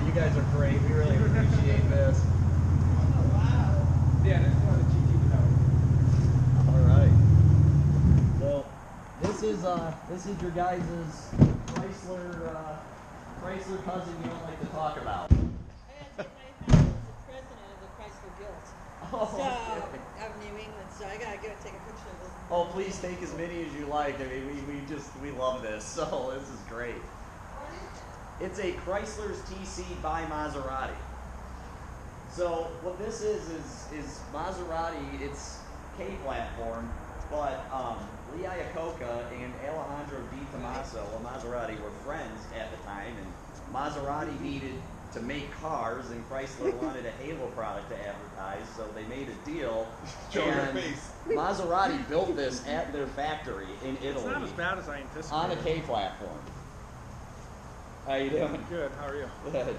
You guys are great. We really appreciate this. Oh, wow. Yeah, that's one of the GT All right. So this is your guys' Chrysler cousin you don't like to talk about. My husband was the president of the Chrysler Guild. Oh, So, okay. of New England, so I gotta go take a picture of this. Oh, please take as many as you like. I mean, we love this. So this is great. What is it? It's a Chrysler's TC by Maserati. So what this is Maserati. It's K platform, but Lee Iacocca and Alejandro Di Tommaso, Maserati, were friends at the time, and Maserati needed to make cars, and Chrysler wanted a Halo product to advertise, so they made a deal. Show your and face. Maserati built this at their factory in Italy. It's not as bad as I anticipated. On a K platform. How you doing? Good, how are you? Good.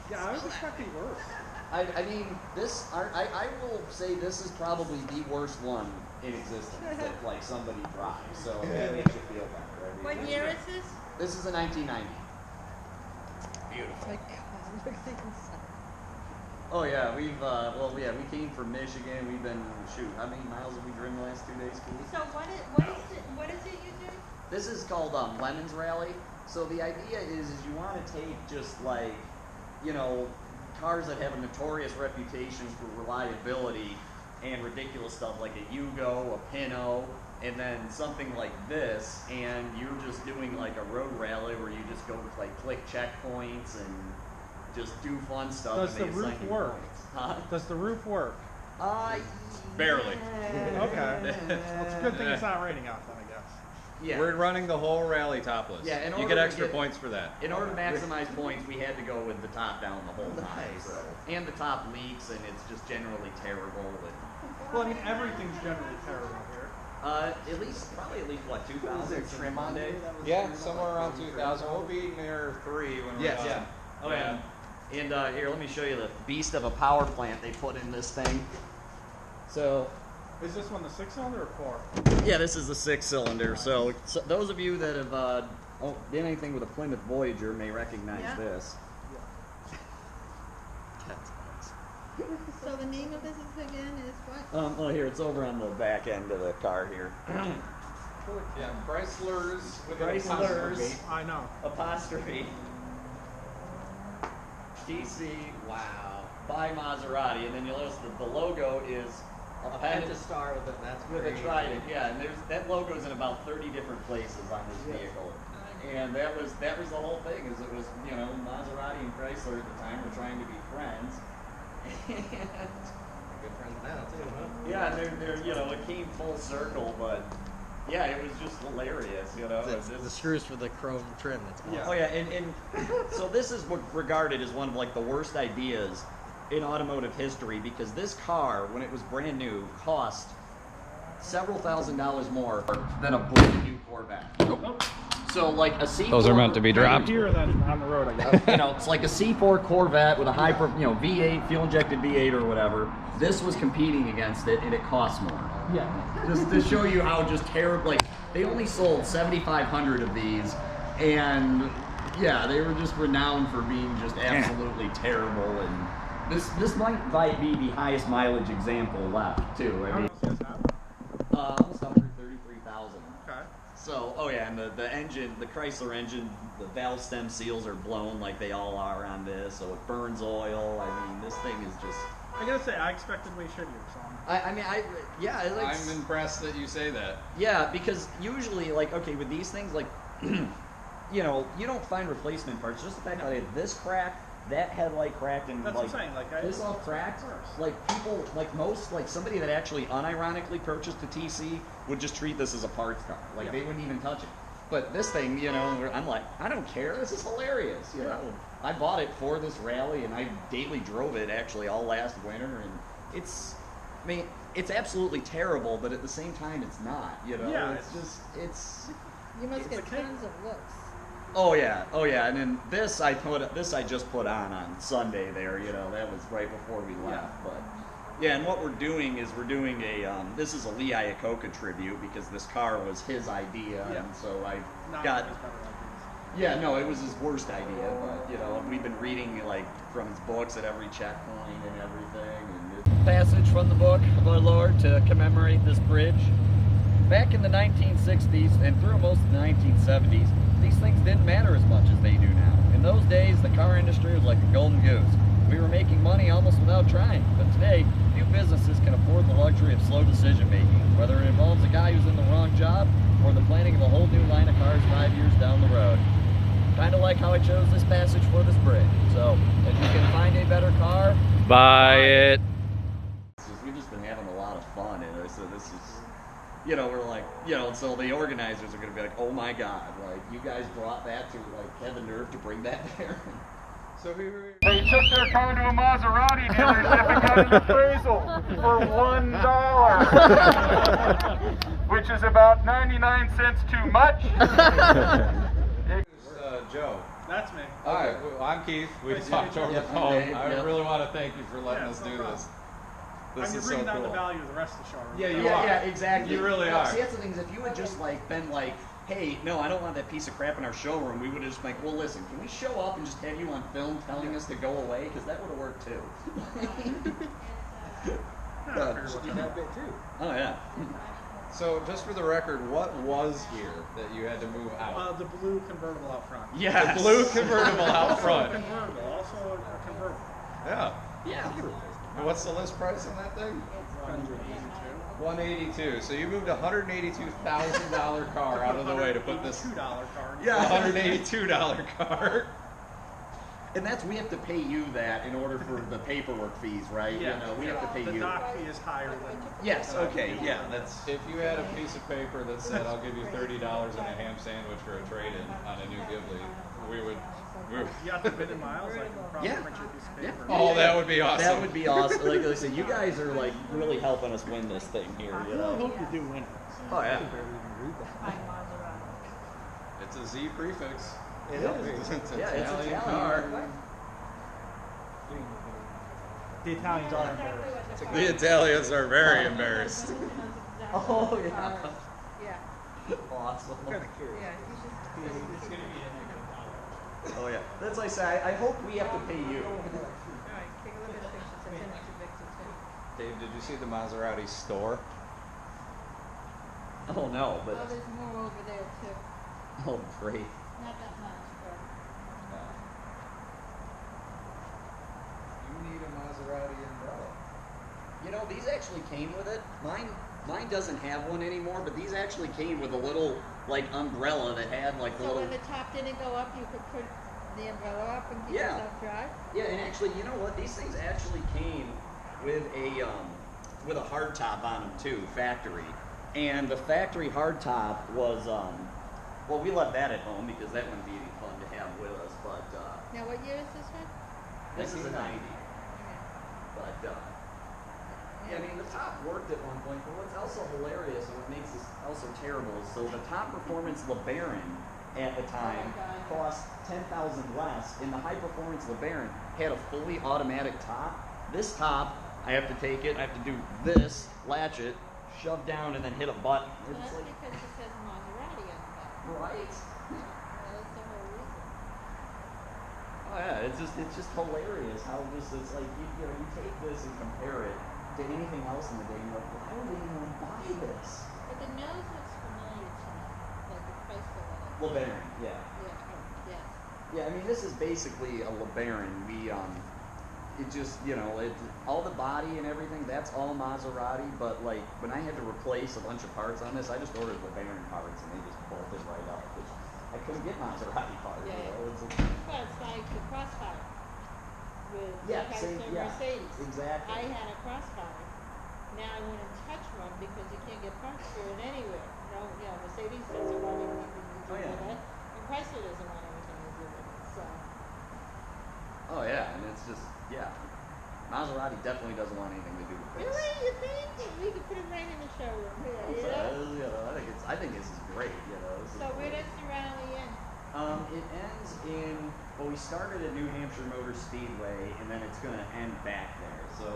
Yeah, I was expecting worse. I mean, I will say this is probably the worst one in existence that like somebody drives. So that makes you feel better. I mean, What year is this? This is a 1990. Beautiful. My God, look at the inside. Oh yeah, we came from Michigan. We've been how many miles have we driven the last 2 days, Keith? So what is it you do? This is called Lemons Rally. So the idea is you want to take just like, you know, cars that have a notorious reputation for reliability and ridiculous stuff like a Yugo, a Pinto, and then something like this, and you're just doing like a road rally where you just go with like click checkpoints and just do fun stuff. Does and the they roof assign you work? points. Huh? Does the roof work? Barely. Okay. Well, it's a good thing it's not raining out then, I guess. Yeah. We're running the whole rally topless. Yeah, in you order get to extra get- points for that. In order to maximize points, we had to go with the top down the whole time. Nice. So. And the top leaks, and it's just generally terrible. And, Well, I mean, everything's generally terrible here. probably at least what, 2,000 trim on day? Yeah, somewhere around 2,000. We'll be near 3 when we're done. Yeah. Oh yeah. And here, let me show you the beast of a power plant they put in this thing. So. Is this one the 6-cylinder or 4? Yeah, this is the 6-cylinder. So those of you that have did anything with a Plymouth Voyager may recognize this. So the name of this again is what? Well, here it's over on the back end of the car here. Yeah, Chryslers with Chrysler's I know. apostrophe TC. Wow. By Maserati, and then you'll notice that the logo is a Pentastar with it. That's with great. a trident. Yeah, and that logo's in about 30 different places on this vehicle. And that was the whole thing. Is it was Maserati and Chrysler at the time were trying to be friends. And Good friends now too, huh? yeah, they're it came full circle, but yeah, it was just hilarious, It's the screws for the chrome trim. That's awesome. Yeah. Oh yeah, and so this is regarded as one of like the worst ideas in automotive history, because this car, when it was brand new, cost several $1,000s more than a brand new Corvette. So like a C4. Those are meant to be dropped. Here then on the road, I guess. It's like a C4 Corvette with a high, V8, fuel injected V8 or whatever. This was competing against it, and it cost more. Yeah. Just to show you how just terrible. Like they only sold 7,500 of these, and yeah, they were just renowned for being just absolutely terrible. And this might be the highest mileage example left too. I mean, almost 133,000. Okay. So, oh yeah, and the engine, the Chrysler engine, the valve stem seals are blown like they all are on this, so it burns oil. I mean, this thing is just. I gotta say, I expected way shittier. So. I'm impressed that you say that. Yeah, because usually, like, okay, with these things, like, you don't find replacement parts. Just the fact that I had this crack, that headlight cracked, and That's like what I'm saying. Like, this all cracked. Like people, like somebody that actually unironically purchased a TC would just treat this as a parts car. Like they wouldn't even touch it. But this thing, I'm like, I don't care. This is hilarious. I bought it for this rally, and I daily drove it actually all last winter, and it's absolutely terrible, but at the same time, it's not. Yeah, it's. You must get tons of looks. Oh yeah, and then this I just put on Sunday there. That was right before we left, but. Yeah, and what we're doing is this is a Lee Iacocca tribute, because this car was his idea, and so I've got. Yeah, no, it was his worst idea, but you know, we've been reading like from his books at every checkpoint and everything. And passage from the book of our Lord to commemorate this bridge. Back in the 1960s and through most of the 1970s, these things didn't matter as much as they do now. In those days, the car industry was like a golden goose. We were making money almost without trying, but today, few businesses can afford the luxury of slow decision making, whether it involves a guy who's in the wrong job or the planning of a whole new line of cars 5 years down the road. Kind of like how I chose this passage for this bridge. So, if you can find a better car, Buy it. we've just been having a lot of fun, and so this is, you know, we're like, you know, so the organizers are going to be like, oh my God, like, you guys brought that to, like, had the nerve to bring that there. So we were. They took their car to a Maserati dealership and got an appraisal for $1, which is about 99 cents too much. Joe. That's me. Okay, well, I'm Keith. We Nice to talked meet you. over the Yep, phone. Dave, I yep. really want to thank you for letting Yeah, us no do problem. this. I'm This is so bringing down the cool. value of the rest of the showroom. Yeah, you Yeah, are. yeah, exactly. You really Well, are. See, that's the thing is, if you had just like been like, hey, no, I don't want that piece of crap in our showroom, we would have just been like, well, listen, can we show up and just have you on film telling us to go away? Because that would have worked too. Yeah, I figured That bit too. Oh yeah. So, just for the record, what was here that you had to move out? The blue convertible out front. Yes. The blue convertible out Also a front. convertible. Also a convertible. Yeah. Yeah. And what's the list price on that thing? 182. 182. So you moved a $182,000 car out of the way to put this $2 car. Yeah. $182 car. And that's, we have to pay you that in order for the paperwork fees, right? Yeah. You know, we have to pay The you. dock fee is higher than. Yes, okay, yeah, that's. If you had a piece of paper that said, I'll give you $30 and a ham sandwich for a trade-in on a new Ghibli, we would. You have to bid in miles. I can probably Yeah. print you a piece of Yeah. paper. Oh, that would be awesome. That would be awesome. Like I said, you guys are like really helping us win this thing here, you know? hope you do win. Oh yeah. It's a Z prefix. It is. It's an Yeah, it's Italian Italian. car. The Italians are embarrassed. The Italians are very embarrassed. Oh yeah. Yeah, Awesome. yeah. Oh yeah. That's like I say. I hope we have to pay you. All right, take a look at the pictures. I sent it to Victor too. Dave, did you see the Maserati store? Oh no, Oh, but there's more over there too. oh great. Not that much, but. You need a Maserati umbrella. You know, these actually came with it. Mine doesn't have one anymore, but these actually came with a little like umbrella that had like the So little. when the top didn't go up, you could put the umbrella up and keep Yeah. yourself dry? Yeah, and actually, you know what? These things actually came with a hard top on them too, factory. And the factory hard top was well, we left that at home because that wouldn't be any fun to have with us. But Now, what year is this one? this is a 90. But yeah, I mean, the top worked at one point, but what's also hilarious and what makes this also terrible is so the top performance LeBaron at the time cost $10,000 less, and the high performance LeBaron had a fully automatic top. This top, I have to take it, I have to do this, latch it, shove down, and then hit a button. Well, It's that's like, because it says Maserati on the back. right? That's the whole reason. Oh yeah, it's just hilarious how just it's like you know you take this and compare it to anything else in the day, and you're like, why would anyone buy this? But the nose looks familiar to me, like the Chrysler one. LeBaron, yeah. Yeah, oh, yes. Yeah, I mean, this is basically a LeBaron. It just, you know, all the body and everything, that's all Maserati, but like, when I had to replace a bunch of parts on this, I just ordered LeBaron parts and they just bolted right up, which I couldn't get Maserati parts, Yeah. you know, Well, it's like the Crossfire with Yeah, Chrysler same- yeah, Mercedes. exactly. I had a Crossfire. Now I wouldn't touch one because you can't get parts for it anywhere. No, you know, Mercedes doesn't want anything to do Oh, yeah. with it, and Chrysler doesn't want anything to do with it. So, oh yeah, and it's just, yeah. Maserati definitely doesn't want anything to do with this. really, you think we could put it right in the showroom here? You know? You know, I think this is great, you know. This is So where great. does the rally end? It ends in, well, we started at New Hampshire Motor Speedway, and then it's going to end back there. So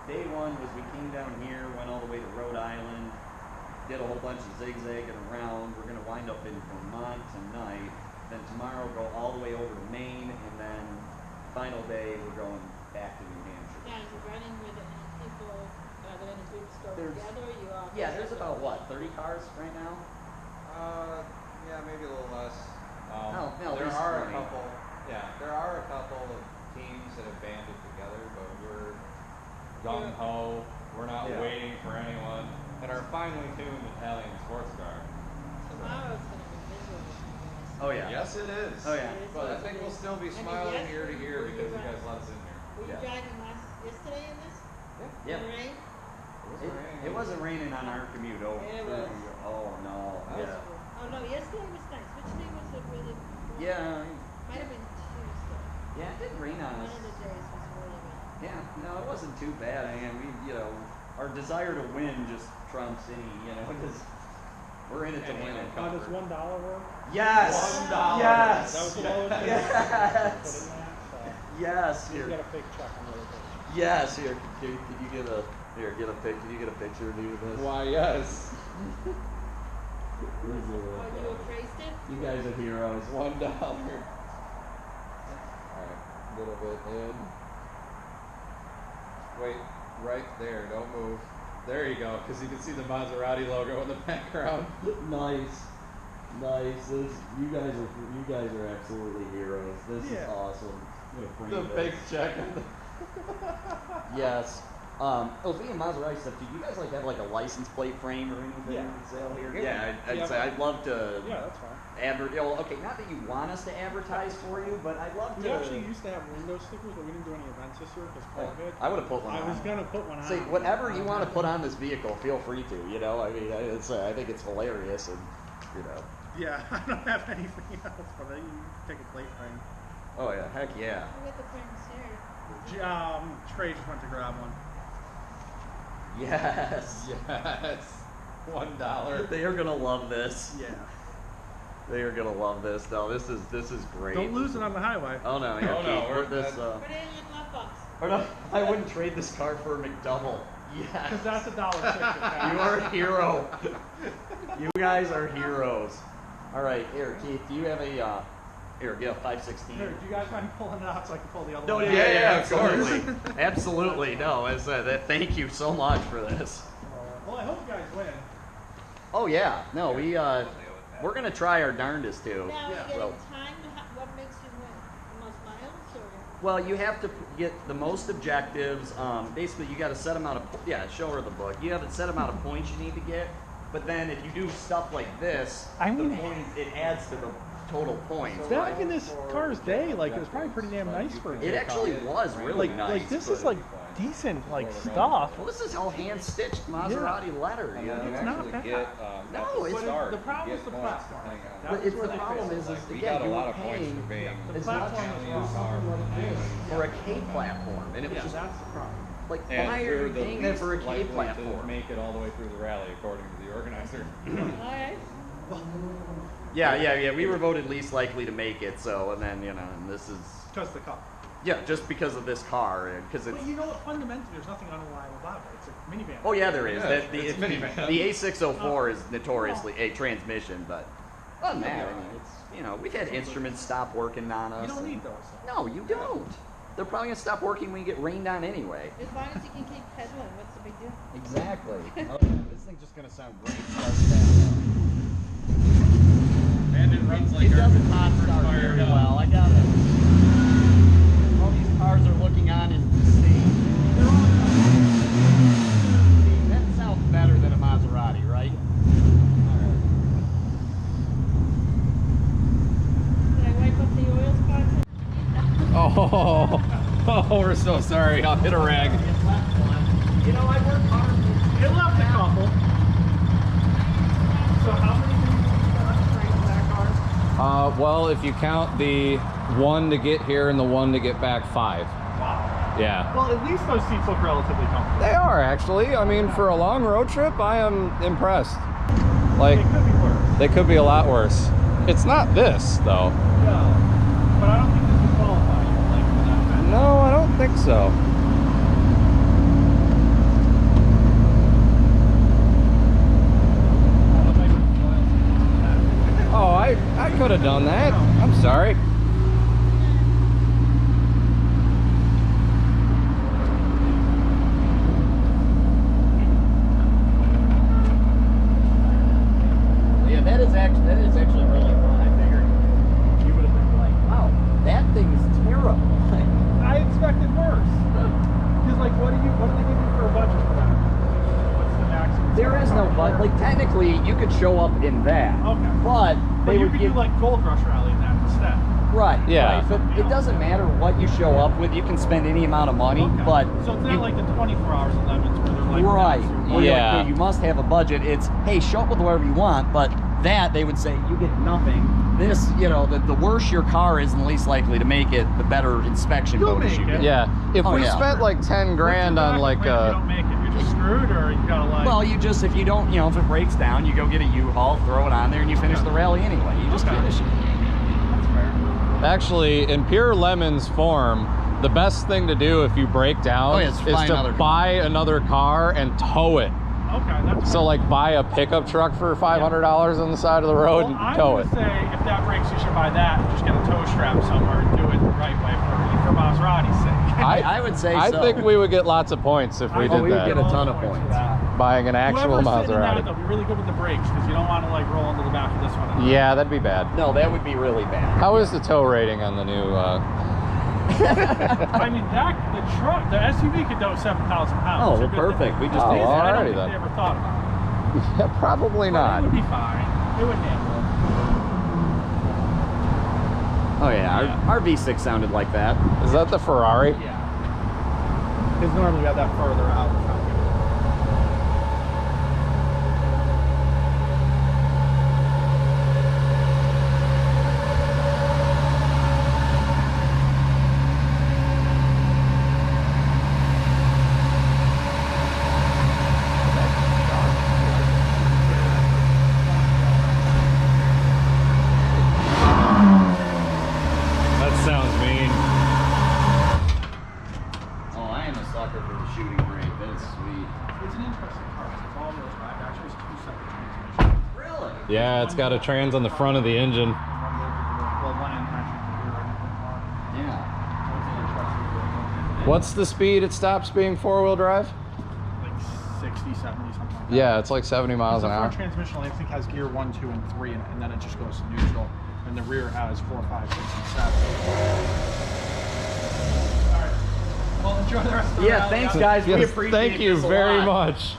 day one was we came down here, went all the way to Rhode Island, did a whole bunch of zigzagging around. We're going to wind up in Vermont tonight, then tomorrow go all the way over to Maine, and then final day we're going back to New Hampshire. Now, is it running with people, are they in a group store There's- together, or you all? Yeah, there's about what, 30 cars right now? Yeah, maybe a little less. No, at there least are 20. a couple. Yeah, there are a couple of teams that have banded together, but we're gung ho. We're not Yeah. waiting for anyone. And our finely tuned Italian sports car. Tomorrow's gonna be miserable. Oh yeah. Yes, it is. Oh, yeah. But I think we'll still be I mean, smiling yes, ear to ear were you because you right? guys let us in here. Were you Yeah. driving yesterday in this? Yeah. In the rain? It wasn't raining on our commute over. It was. Oh no. That was Yeah. Oh, no, yesterday was nice. Which day was it really? Yeah. Might have been Tuesday. Yeah, it didn't rain on One us. of the days was really bad. Yeah, no, it wasn't too bad. I mean, our desire to win just trumps any, because we're in it to win it. How does $1 work? Yes. $1. Yes. That was the lowest. Yes. Yes. You Here. got a fake check on the other page. Yes. Here. Can you get a Can you get a picture of me with this? Why, yes. Oh, you appraised it? You guys are heroes. $1. Alright, little bit in. Wait, right there, don't move. There you go, because you can see the Maserati logo in the background. Nice. You guys are absolutely heroes. This is Yeah. awesome. The big check. Yes. Being Maserati stuff, do you guys have like a license plate frame or anything Yeah. for sale here? Yeah. I'd say I'd love to Yeah, that's fine. okay, not that you want us to advertise for you, but I'd love to. We actually used to have window stickers, but we didn't do any events this year because COVID. I would have put one I on. was gonna put one on. Say whatever you want to put on this vehicle, feel free to. I mean, I think it's hilarious, and Yeah, I don't have anything else, but you can take a plate frame. Oh yeah, heck yeah. Who got the frames here? Trey just went to grab one. Yes. Yes. $1. They are gonna love this. Yeah. They are gonna love this. No, this is great. Don't lose it on the highway. Oh no, yeah, Oh, no, Keith, we're- put this. Put it in your glove box. Or no, I wouldn't trade this car for a McDouble. Because Yes. that's $1.60. You are a hero. You guys are heroes. All right, here, Keith. Do you have a? Here, get a 516. Here, do you guys mind pulling it out so I can pull the other No, one? yeah, out? absolutely, absolutely. No, thank you so much for this. Well, I hope you guys win. Oh yeah, no, we're gonna try our darndest to. Now, are you Yeah. getting Well, time? What makes you win? The most miles, or? well, you have to get the most objectives. Basically, you got a set amount of show her the book. You have a set amount of points you need to get, but then if you do stuff like this, I mean- the points it adds to the total points. Back right? in this car's day, like it was probably pretty damn nice for It actually was really nice. Like this is but- like decent like stuff. Well, this is all hand stitched Maserati letter. You know? It's not bad. No, it's- But the problem is the platform. But That's it's where the they problem fail. is We again got a you lot were of points paying for being The as much platform is wrong. something like this for a K platform, and it was Yeah, just that's the problem. like And why are we're you the paying that least for a K likely to platform? make it all the way through the rally, according to the organizer. All right. Yeah. We were voted least likely to make it, so and then and this is Just the cup. just because of this car, and because it's. But you know what? Fundamentally, there's nothing unreliable about it. It's a minivan. Oh yeah, there is. Yeah, That it's minivan. the A604 is notoriously a transmission, but other than that, I mean, it's we've had instruments stop working on us. You don't and- need those. No, you don't. They're probably gonna stop working when you get rained on anyway. As long as you can keep pedaling, what's the big deal? Exactly. This thing's just gonna sound great. Start And it runs like it our doesn't hot start fired very up. well. I got it. All these cars are looking on and seeing. That sounds better than a Maserati, right? Did I wipe up the oil spots? Oh, we're so sorry. I'll hit a rag. I work hard. It left a couple. So how many things did you got straight in that car? Well, if you count the one to get here and the one to get back, 5. Wow. Yeah. Well, at least those seats look relatively comfortable. They are actually. I mean, for a long road trip, I am impressed. They Like, could be worse. they could be a lot worse. It's not this, though. No. But I don't think this would qualify you like for that kind. No, I don't think so. Oh, I I could have done that. I'm sorry. Yeah, that is actually really fun. I figured you would have been like, wow, that thing is terrible. I expected worse. Because like, what do they give you for a budget for that? What's the maximum? There is no budget. Like technically, you could show up in that. Okay. But But they you would could give do like Gold Rush Rally in that instead. right. Yeah. Right. But it doesn't matter what you show up with. You can spend any amount of money. Okay. But so it's not you- like the 24 hours 11s where they're like right. Where you're like, Yeah. hey, you must have a budget. It's hey, show up with whatever you want. But that they would say you get nothing. This, you know, the worse your car is and the least likely to make it, the better inspection You'll bonus make you it. get. Yeah. If Oh, we yeah. spent like 10 grand on like if you don't make it, you're just screwed, or you gotta like. Well, you just, if you don't, you know, if it breaks down, you go get a U-Haul, throw it on there, and you finish the rally anyway. You just Okay. finish it. That's fair. actually in pure Lemon's form, the best thing to do if you break down Oh, yeah, it's is buy to another car. buy another car and tow it. Okay, that's So fair. like buy a pickup truck for $500 on the side of the road Well, and I'm tow gonna it. say if that breaks, you should buy that and just get a tow strap somewhere and do it the right way for Maserati's sake. I would say I so. think we would get lots of points if we I did we would that. get a ton of points. Buying an actual Whoever's sitting in that, Maserati. they'll be really good with the brakes because you don't want to like roll into the back of this one. Yeah, that'd be bad. No, that would be really bad. How is the tow rating on the new? I mean, the truck, the SUV could tow 7,000 pounds. Oh, well, You're good perfect. there. We just Oh, did I that. don't alrighty think then. they ever thought about it. Yeah, probably But not. It would be fine. It would handle it. Oh yeah, our V6 sounded like that. Is that the Ferrari? Yeah. Because normally we have that further out. That sounds mean. Oh, I am a sucker for the shooting brake. That's sweet. It's an interesting car. It's all-wheel drive. Actually, it's two separate transmissions. Really? Yeah, it's got a trans on the front of the engine. Well, one in actually the rear end of the car. Yeah. It's an interesting vehicle. What's the speed it stops being four-wheel drive? Like 60, 70, something like that. Yeah, it's like 70 miles The an hour. front transmission, I think, has gear 1, 2, and 3 in it, and then it just goes to neutral. And the rear has 4, 5, 6, and 7. All right. Well, enjoy the rest of the Yeah, rally. thanks guys. We Yes, appreciate thank you this a very lot. much.